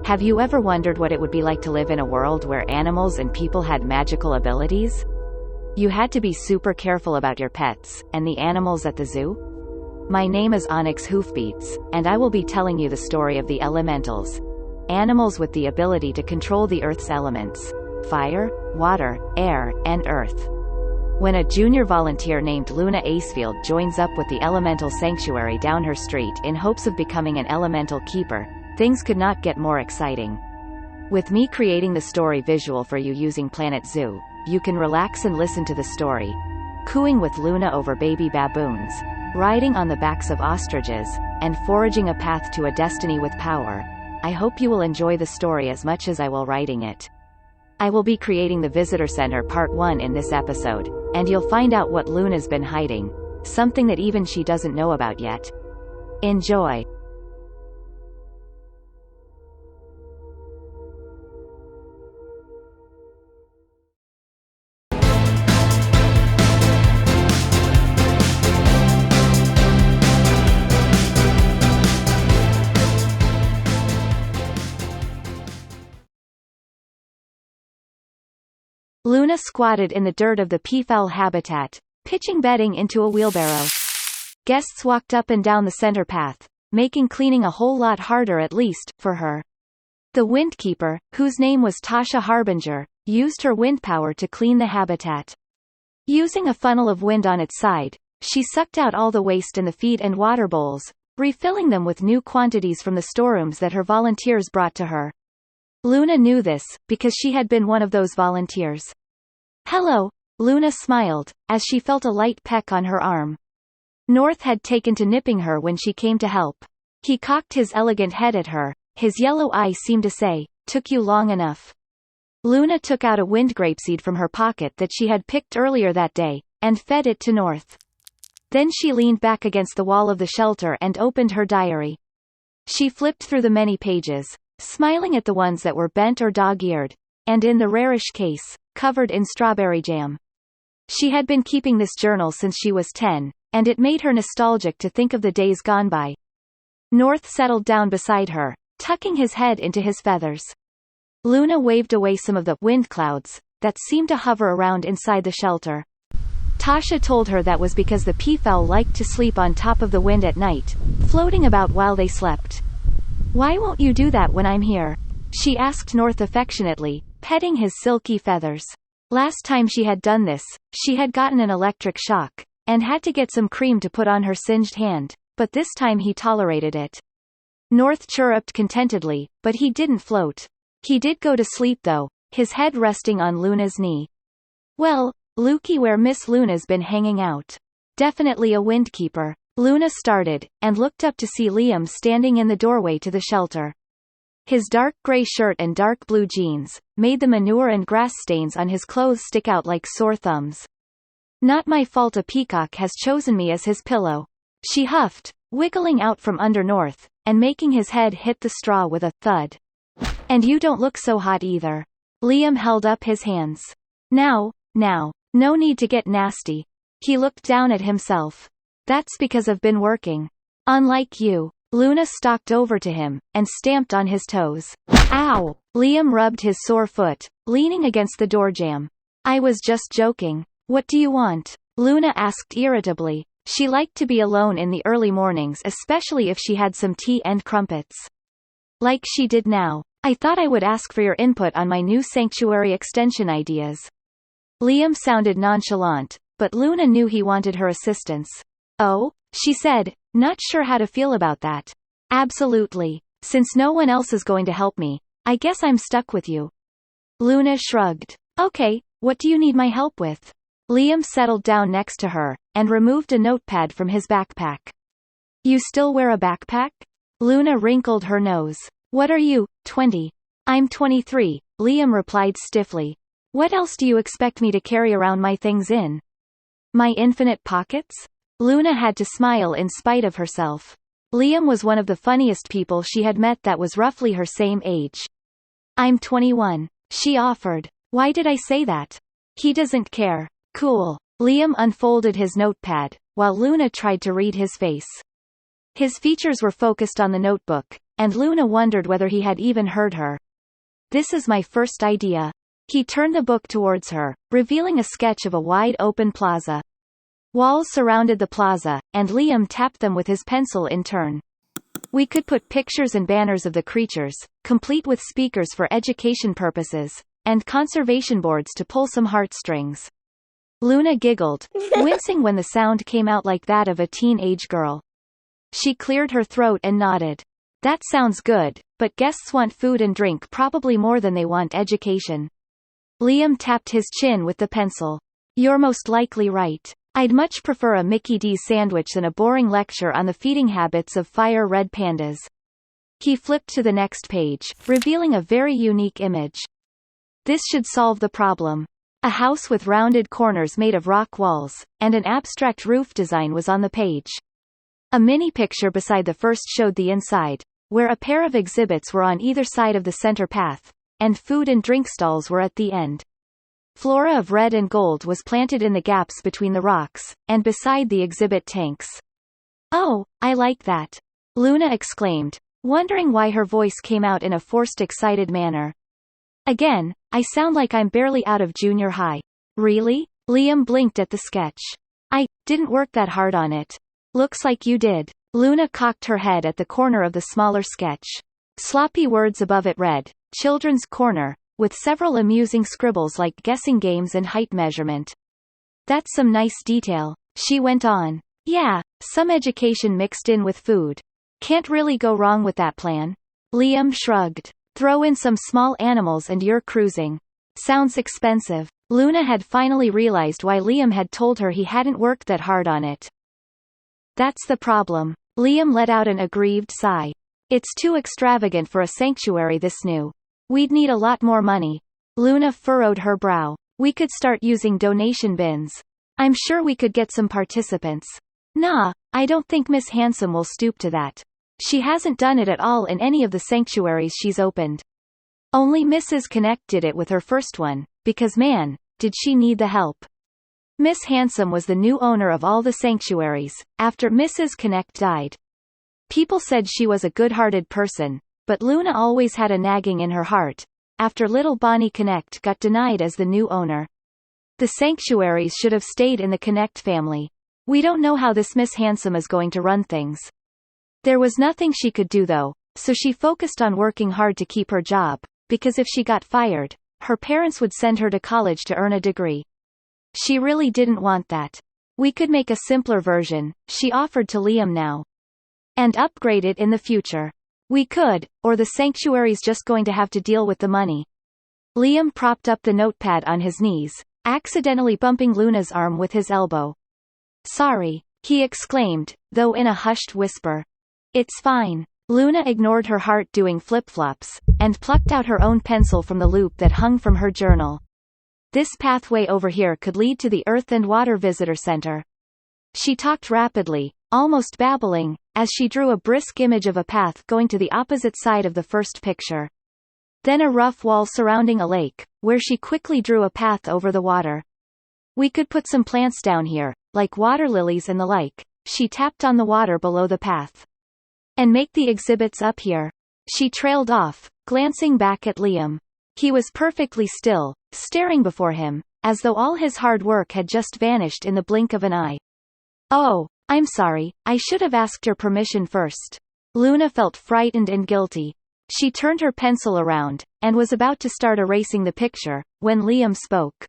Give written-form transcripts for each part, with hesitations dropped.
Have you ever wondered what it would be like to live in a world where animals and people had magical abilities? You had to be super careful about your pets, and the animals at the zoo? My name is Onyx Hoofbeats, and I will be telling you the story of the elementals. Animals with the ability to control the Earth's elements: fire, water, air, and earth. When a junior volunteer named Luna Acefield joins up with the elemental sanctuary down her street in hopes of becoming an elemental keeper, things could not get more exciting. With me creating the story visual for you using Planet Zoo, you can relax and listen to the story. Cooing with Luna over baby baboons, riding on the backs of ostriches, and forging a path to a destiny with power. I hope you will enjoy the story as much as I will writing it. I will be creating the Visitor Center Part 1 in this episode, and you'll find out what Luna's been hiding, something that even she doesn't know about yet. Enjoy! Luna squatted in the dirt of the peafowl habitat, pitching bedding into a wheelbarrow. Guests walked up and down the center path, making cleaning a whole lot harder, at least, for her. The windkeeper, whose name was Tasha Harbinger, used her wind power to clean the habitat. Using a funnel of wind on its side, she sucked out all the waste in the feed and water bowls, refilling them with new quantities from the storerooms that her volunteers brought to her. Luna knew this, because she had been one of those volunteers. "Hello," Luna smiled, as she felt a light peck on her arm. North had taken to nipping her when she came to help. He cocked his elegant head at her, his yellow eye seemed to say, "Took you long enough." Luna took out a wind grapeseed from her pocket that she had picked earlier that day, and fed it to North. Then she leaned back against the wall of the shelter and opened her diary. She flipped through the many pages, smiling at the ones that were bent or dog-eared, and in the rarish case, covered in strawberry jam. She had been keeping this journal since she was 10, and it made her nostalgic to think of the days gone by. North settled down beside her, tucking his head into his feathers. Luna waved away some of the wind clouds that seemed to hover around inside the shelter. Tasha told her that was because the peafowl liked to sleep on top of the wind at night, floating about while they slept. "Why won't you do that when I'm here?" she asked North affectionately, petting his silky feathers. Last time she had done this, she had gotten an electric shock, and had to get some cream to put on her singed hand, but this time he tolerated it. North chirruped contentedly, but he didn't float. He did go to sleep though, his head resting on Luna's knee. "Well, looky where Miss Luna's been hanging out. Definitely a windkeeper." Luna started, and looked up to see Liam standing in the doorway to the shelter. His dark gray shirt and dark blue jeans made the manure and grass stains on his clothes stick out like sore thumbs. "Not my fault a peacock has chosen me as his pillow," she huffed, wiggling out from under North, and making his head hit the straw with a thud. "And you don't look so hot either." Liam held up his hands. Now, no need to get nasty." He looked down at himself. "That's because I've been working. Unlike you." Luna stalked over to him, and stamped on his toes. "Ow!" Liam rubbed his sore foot, leaning against the door jamb. "I was just joking. What do you want?" Luna asked irritably. She liked to be alone in the early mornings, especially if she had some tea and crumpets. Like she did now. "I thought I would ask for your input on my new sanctuary extension ideas." Liam sounded nonchalant, but Luna knew he wanted her assistance. "Oh?" she said, not sure how to feel about that. "Absolutely. Since no one else is going to help me, I guess I'm stuck with you." Luna shrugged. "Okay, what do you need my help with?" Liam settled down next to her, and removed a notepad from his backpack. "You still wear a backpack?" Luna wrinkled her nose. "What are you, 20? I'm 23, Liam replied stiffly. "What else do you expect me to carry around my things in? My infinite pockets?" Luna had to smile in spite of herself. Liam was one of the funniest people she had met that was roughly her same age. "I'm 21, she offered. "Why did I say that?" "He doesn't care." "Cool." Liam unfolded his notepad, while Luna tried to read his face. His features were focused on the notebook, and Luna wondered whether he had even heard her. "This is my first idea." He turned the book towards her, revealing a sketch of a wide open plaza. Walls surrounded the plaza, and Liam tapped them with his pencil in turn. "We could put pictures and banners of the creatures, complete with speakers for education purposes, and conservation boards to pull some heartstrings." Luna giggled, wincing when the sound came out like that of a teenage girl. She cleared her throat and nodded. "That sounds good, but guests want food and drink probably more than they want education." Liam tapped his chin with the pencil. "You're most likely right. I'd much prefer a Mickey D's sandwich than a boring lecture on the feeding habits of fire-red pandas." He flipped to the next page, revealing a very unique image. This should solve the problem. A house with rounded corners made of rock walls, and an abstract roof design was on the page. A mini picture beside the first showed the inside, where a pair of exhibits were on either side of the center path, and food and drink stalls were at the end. Flora of red and gold was planted in the gaps between the rocks, and beside the exhibit tanks. "Oh, I like that!" Luna exclaimed, wondering why her voice came out in a forced excited manner. "Again, I sound like I'm barely out of junior high." "Really?" Liam blinked at the sketch. "I didn't work that hard on it." "Looks like you did." Luna cocked her head at the corner of the smaller sketch. Sloppy words above it read, "Children's Corner," with several amusing scribbles like guessing games and height measurement. "That's some nice detail," she went on. "Yeah, some education mixed in with food. Can't really go wrong with that plan." Liam shrugged. "Throw in some small animals and you're cruising." "Sounds expensive." Luna had finally realized why Liam had told her he hadn't worked that hard on it. "That's the problem." Liam let out an aggrieved sigh. "It's too extravagant for a sanctuary this new. We'd need a lot more money." Luna furrowed her brow. "We could start using donation bins. I'm sure we could get some participants." "Nah, I don't think Miss Handsome will stoop to that. She hasn't done it at all in any of the sanctuaries she's opened. Only Mrs. Connect did it with her first one, because man, did she need the help." Miss Handsome was the new owner of all the sanctuaries, after Mrs. Connect died. People said she was a good-hearted person, but Luna always had a nagging in her heart, after little Bonnie Connect got denied as the new owner. The sanctuaries should have stayed in the Connect family. "We don't know how this Miss Handsome is going to run things." There was nothing she could do though, so she focused on working hard to keep her job, because if she got fired, her parents would send her to college to earn a degree. She really didn't want that. "We could make a simpler version," she offered to Liam now. "And upgrade it in the future." "We could, or the sanctuary's just going to have to deal with the money." Liam propped up the notepad on his knees, accidentally bumping Luna's arm with his elbow. "Sorry," he exclaimed, though in a hushed whisper. "It's fine." Luna ignored her heart doing flip-flops, and plucked out her own pencil from the loop that hung from her journal. "This pathway over here could lead to the Earth and Water Visitor Center." She talked rapidly, almost babbling, as she drew a brisk image of a path going to the opposite side of the first picture. Then a rough wall surrounding a lake, where she quickly drew a path over the water. "We could put some plants down here, like water lilies and the like." She tapped on the water below the path. "And make the exhibits up here." She trailed off, glancing back at Liam. He was perfectly still, staring before him, as though all his hard work had just vanished in the blink of an eye. "Oh, I'm sorry, I should have asked your permission first." Luna felt frightened and guilty. She turned her pencil around, and was about to start erasing the picture, when Liam spoke.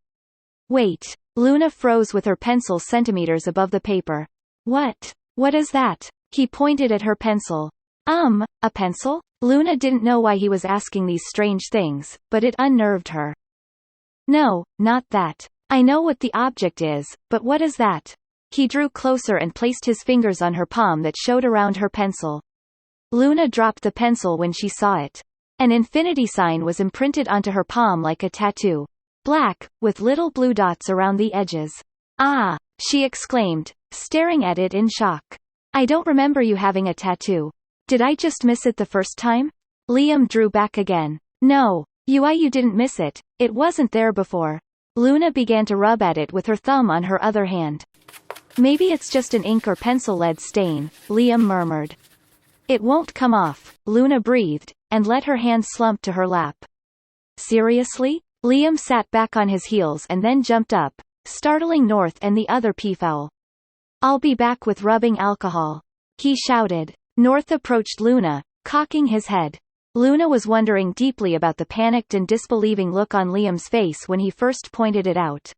"Wait." Luna froze with her pencil centimeters above the paper. What is that?" He pointed at her pencil. A pencil?" Luna didn't know why he was asking these strange things, but it unnerved her. "No, not that. I know what the object is, but what is that?" He drew closer and placed his fingers on her palm that showed around her pencil. Luna dropped the pencil when she saw it. An infinity sign was imprinted onto her palm like a tattoo. Black, with little blue dots around the edges. "Ah!" she exclaimed, staring at it in shock. "I don't remember you having a tattoo. Did I just miss it the first time?" Liam drew back again. "No, you didn't miss it. It wasn't there before." Luna began to rub at it with her thumb on her other hand. "Maybe it's just an ink or pencil lead stain," Liam murmured. It won't come off, Luna breathed, and let her hand slump to her lap. Seriously? Liam sat back on his heels and then jumped up, startling North and the other peafowl. I'll be back with rubbing alcohol, he shouted. North approached Luna, cocking his head. Luna was wondering deeply about the panicked and disbelieving look on Liam's face when he first pointed it out.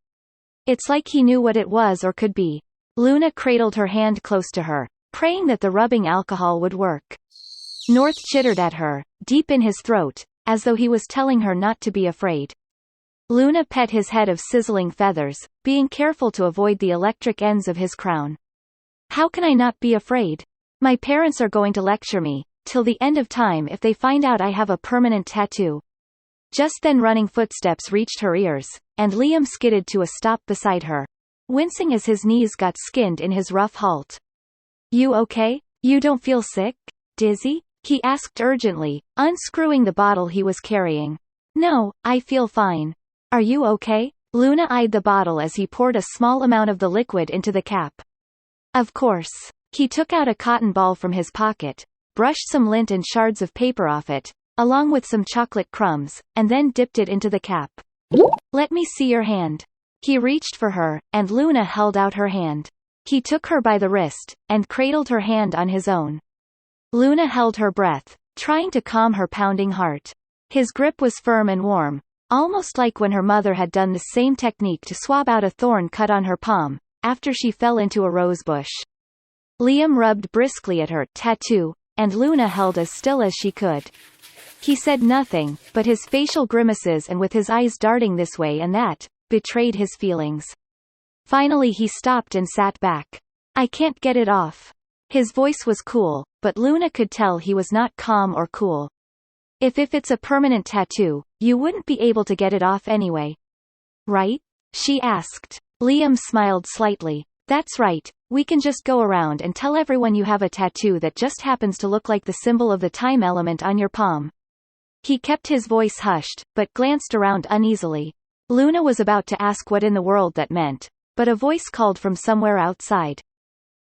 It's like he knew what it was or could be. Luna cradled her hand close to her, praying that the rubbing alcohol would work. North chittered at her, deep in his throat, as though he was telling her not to be afraid. Luna pet his head of sizzling feathers, being careful to avoid the electric ends of his crown. How can I not be afraid? My parents are going to lecture me, till the end of time if they find out I have a permanent tattoo. Just then running footsteps reached her ears, and Liam skidded to a stop beside her, wincing as his knees got skinned in his rough halt. You okay? You don't feel sick? Dizzy? He asked urgently, unscrewing the bottle he was carrying. No, I feel fine. Are you okay? Luna eyed the bottle as he poured a small amount of the liquid into the cap. Of course. He took out a cotton ball from his pocket, brushed some lint and shards of paper off it, along with some chocolate crumbs, and then dipped it into the cap. Let me see your hand. He reached for her, and Luna held out her hand. He took her by the wrist, and cradled her hand on his own. Luna held her breath, trying to calm her pounding heart. His grip was firm and warm, almost like when her mother had done the same technique to swab out a thorn cut on her palm, after she fell into a rosebush. Liam rubbed briskly at her tattoo, and Luna held as still as she could. He said nothing, but his facial grimaces and with his eyes darting this way and that, betrayed his feelings. Finally he stopped and sat back. I can't get it off. His voice was cool, but Luna could tell he was not calm or cool. If it's a permanent tattoo, you wouldn't be able to get it off anyway. Right? She asked. Liam smiled slightly. That's right, we can just go around and tell everyone you have a tattoo that just happens to look like the symbol of the time element on your palm. He kept his voice hushed, but glanced around uneasily. Luna was about to ask what in the world that meant, but a voice called from somewhere outside.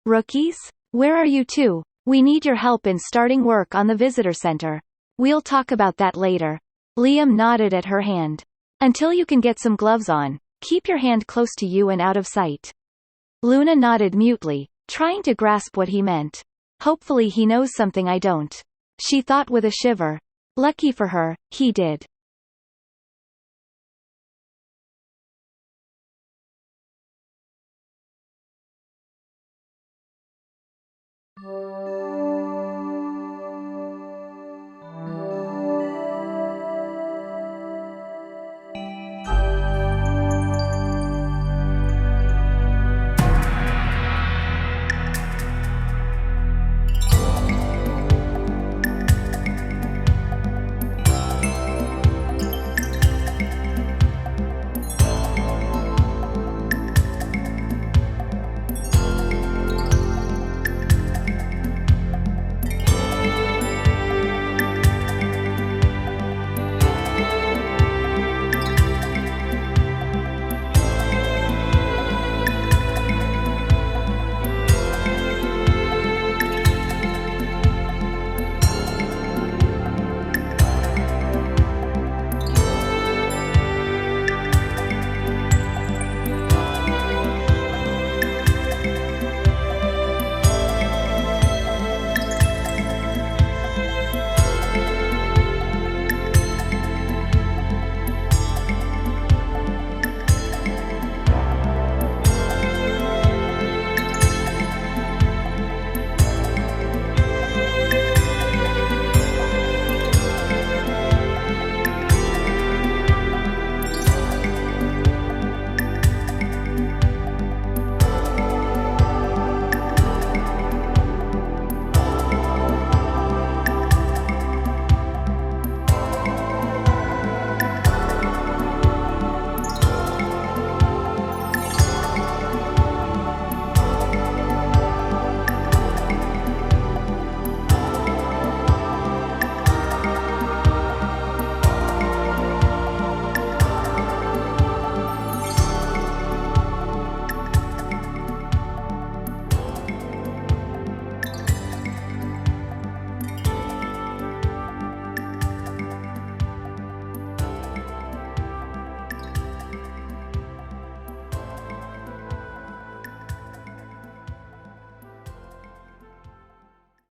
Rookies? Where are you two? We need your help in starting work on the visitor center. We'll talk about that later. Liam nodded at her hand. Until you can get some gloves on, keep your hand close to you and out of sight. Luna nodded mutely, trying to grasp what he meant. Hopefully he knows something I don't. She thought with a shiver. Lucky for her, he did.